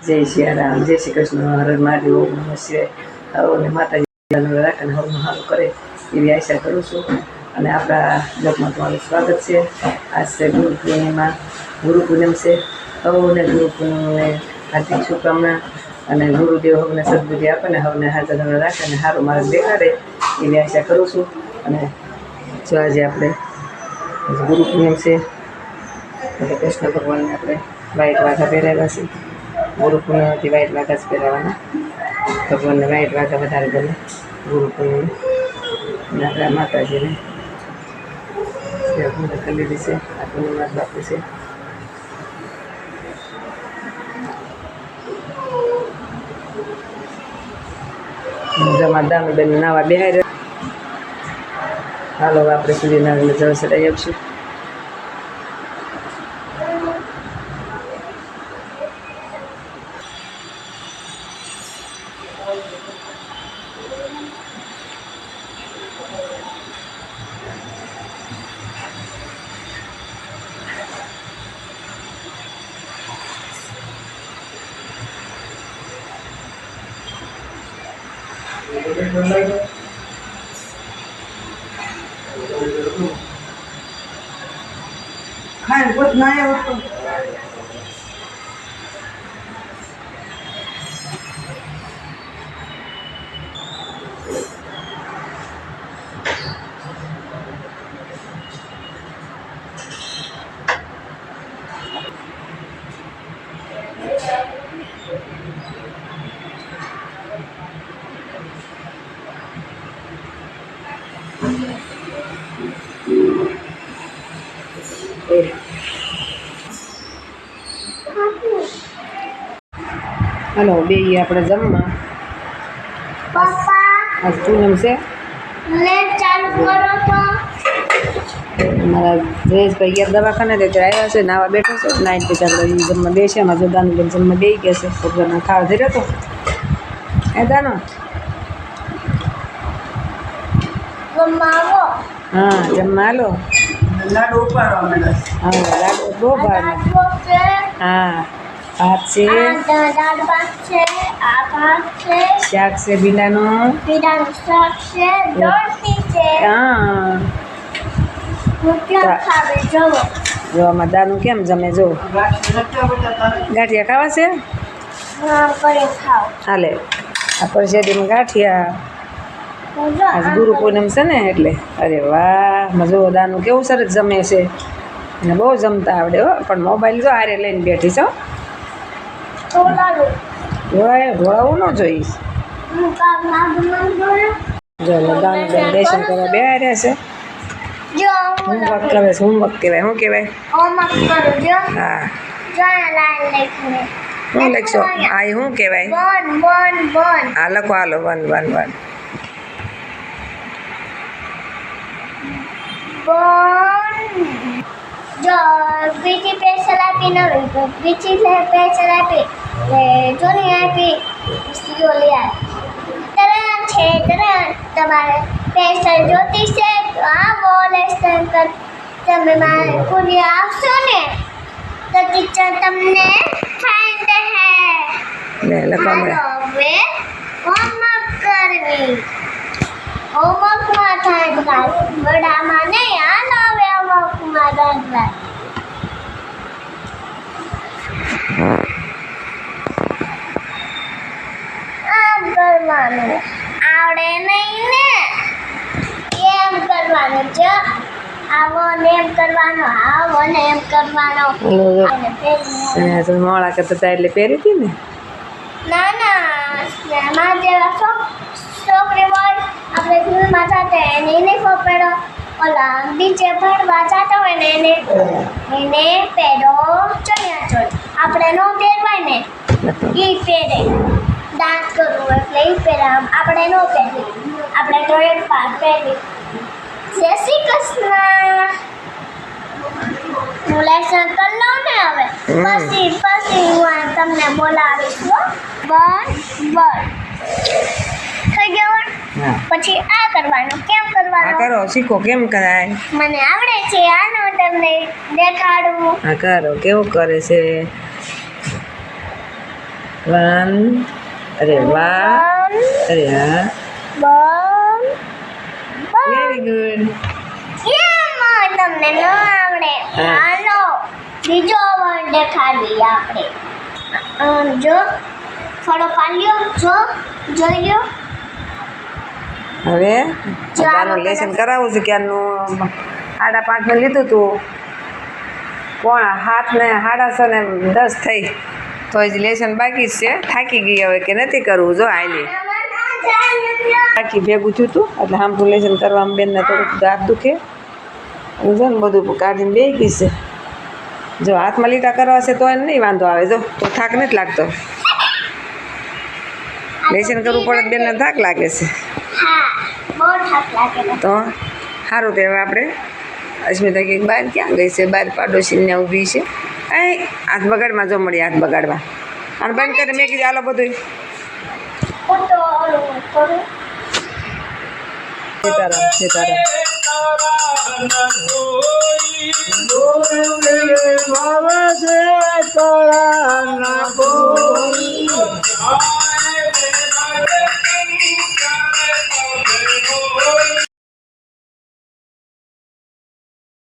જય સિયારામ, જય શ્રી કૃષ્ણ, હર મહાદેવ, ઓમ નમઃ શિવાય. અને માતાજી રાખીને હરનું સારું કરે એવી આશા કરું છું. અને આપણા બ્લોગમાં તમારું સ્વાગત છે. આજ છે ગુરુ પૂર્ણિમા, ગુરુ પૂનમ છે. સૌને ગુરુ પૂનમને હાર્દિક શુભકામના. અને ગુરુદેવ હવને સદબુદ્ધિ આપે ને હવને હાજર રાખે ને સારું માર્ગ દેખાડે એવી આશા કરું છું. અને જો આજે આપણે ગુરુ પૂનમ છે એટલે કૃષ્ણ ભગવાનને આપણે વાઈટ વાઘા પહેરાવ્યા છે. ગુરુ પૂર્ણિમાથી વાઈટ વાઘા જ પહેરાવવાના. ભગવાનને વાઈટ વાઘા વધારે ગમે ગુરુ પૂર્ણિમા. અને આપણા માતાજીને પૂજા કરી લીધી છે. આ પૂર્ણિમા જ બાકી છે. જમા દાનુબેન નાવા બેહાર. હાલો આપણે સૂર્યનારાયણને જળ ચડાવી આપશું. ખાય પોત ના આવ્યો હાલો બે આપણે જમવા. આજ પૂનમ છે. મારા જયેશભાઈ ગયા દવાખાને ત્યારે આવ્યા છે, નાવા બેઠો છે. નાઈટ પછી આપણે જમવા બે છે. એમાં જો દાનુબેન જમવા બે ગયા છે. ભગવાનના ખાવા ધર્યો હતો એ દાનો. હા જમવા હાલો. લાડુ ઉપાડવા. હા લાડુ બહુ ભાવ. હા ભાત છે, શાક છે, ભીંડાનું શાક છે. હા જો આમાં દાનું કેમ જમે જો. ગાંઠિયા ખાવા છે. હાલે આ પરસેદીમાં ગાંઠિયા. આજ ગુરુ પૂનમ છે ને એટલે. અરે વાહ જો દાનું કેવું સરસ જમે છે. અને બહુ જમતા આવડે હો. પણ મોબાઈલ જો આરે લઈને બેઠી છો. ઢોળાવું ન જોઈશ. જો દાનુબેન દર્શન કરવા બેહાર્યા છે. હોમવર્ક કરે છે. હોમવર્ક કહેવાય. શું કહેવાય? હા શું લખશો? આ શું કહેવાય? હા લખો હાલો 1 1 1. જો બીજી પેન્સિલ આપી નવી તો બીજી પેન્સિલ આપી જૂની આપી ઓલી તરત છે તરત તમારે પેન્સિલ જોતી છે તો આવો લેસન પર તમે મારે પૂરી આવશો ને તો ટીચર તમને ફાઇન દે લે લખો હવે હોમવર્ક કરવી. હોમવર્કમાં થાય બડામાં નહીં. આ હવે હોમવર્કમાં થાય. આમ કરવાનું આવડે નહીં ને એમ કરવાનું. જો આવો ને એમ કરવાનો, આવો ને એમ કરવાનો. મોળા કરતા એટલે પહેરી હતી ને. ના મારા જેવા છોકરી હોય આપણે સ્કૂલમાં જતા એને યુનિફોર્મ પહેરો. ઓલા નીચે ભણવા જતા હોય ને એને પહેરો ચણિયાચોળી. આપણે ન પહેરવાય ને એ પહેરે. ડાન્સ કરવું એટલે એ પહેરે. આપણે ન પહેરી. આપણે ડ્રોઈંગ પાસ પહેરી. જય શ્રી કૃષ્ણ. હું લેસન કરી લઉં ને હવે પછી હું તમને બોલાવીશ. થઈ ગયો. પછી આ કરવાનું. કેમ કરવાનું? કરો શીખો કેમ કરાય. મને આવડે છે. આનો તમને દેખાડું. હા કરો કેવું કરે છે. વન. અરે વાહ. અરે હા. Very good. એમાં તમને ન આવડે. હા. હાલો બીજો વર્ડ દેખાડીએ આપણે. જો થોડો પાલ્યો જો જોઈ લ્યો. હવે જો ચાલો આમાં લેસન પેલા- કરાવું છું ક્યારનું 5:30 લીધું હતું. 7 ને 7:10 થઈ તો હજી લેસન બાકી જ છે. થાકી ગઈ હવે કે નથી કરવું. જો હાલી બાકી ભેગું થયું હતું એટલે હામતું લેસન કરવામાં બેનને થોડુંક દાંત દુખે અને જો ને બધું કાઢીને બેસી ગઈ છે. જો હાથમાં લીટા કરવા છે તો એને નહીં વાંધો આવે. જો તો થાક નથી લાગતો. લેસન કરવું પડે તો બેનને થાક લાગે છે. હા બહુ થાક લાગે છે. તો સારું તે હવે આપણે અસ્મિતા કંઈક બહાર ક્યાં ગઈ છે? બહાર પાડોશીને ઊભી છે. હાથ બગાડમાં જો મળી હાથ બગાડવા. અને બંધ કરી મેં કીધું હાલો બધું હું તો ઓલું કરું. સીતારામ સીતારામ.